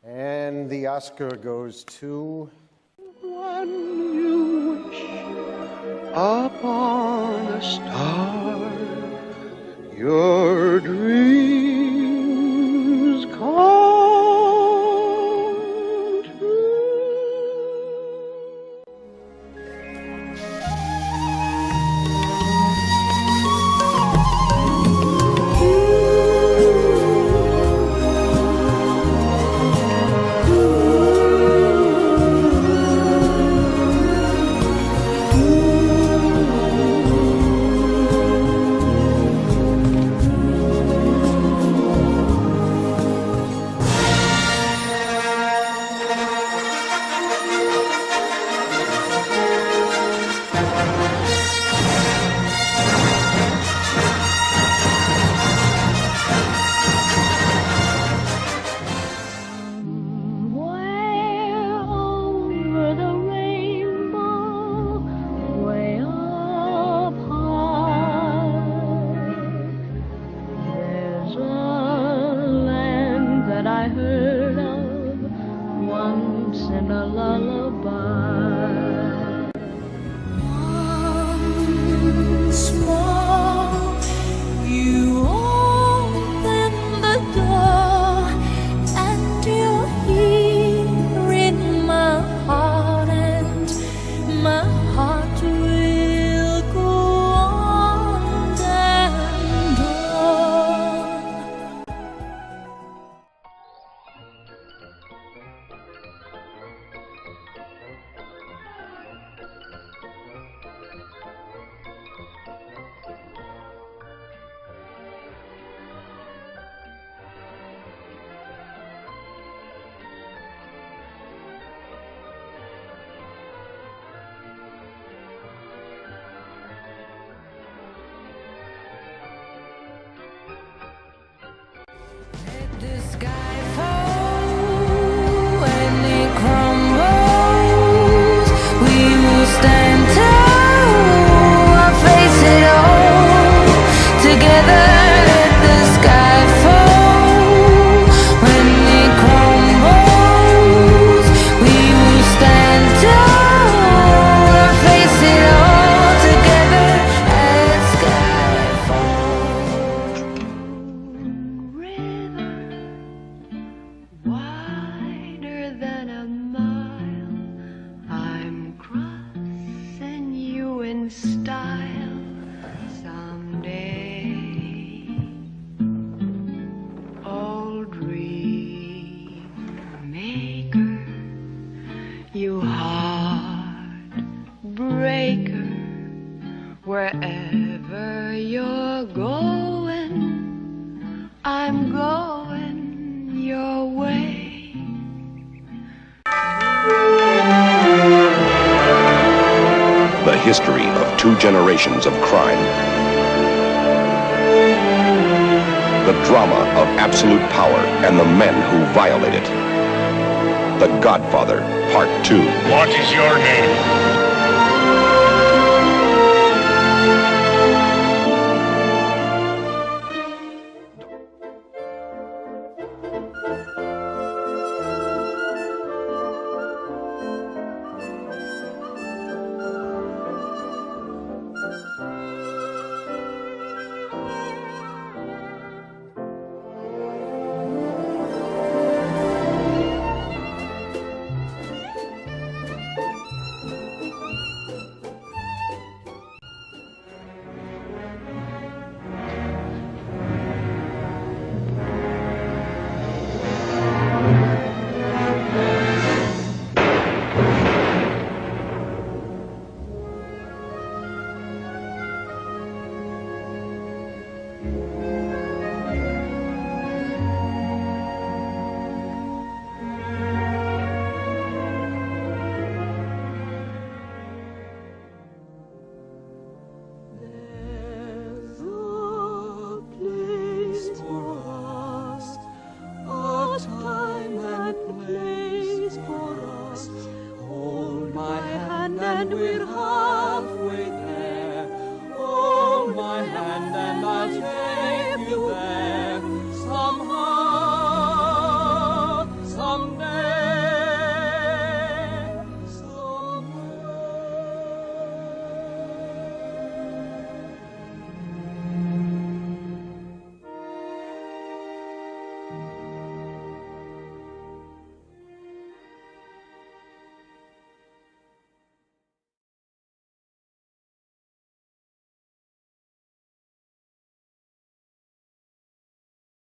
And the Oscar goes to... When you wish upon a star, your dreams come true. I heard of once in a lullaby. Once more, you open the door, and you're here in my heart, and my heart will go on and on. The sky falls when it crumbles. We will stand tall, face it all together. Let the sky fall when it crumbles. We will stand tall, face it all together. Let sky wider than a mile, I'm crossing you in style someday. Old dream maker, you heartbreaker, wherever you're going, I'm going your way. The history of 2 generations of crime. The drama of absolute power and the men who violate it. The Godfather, Part 2. What is your name? And we're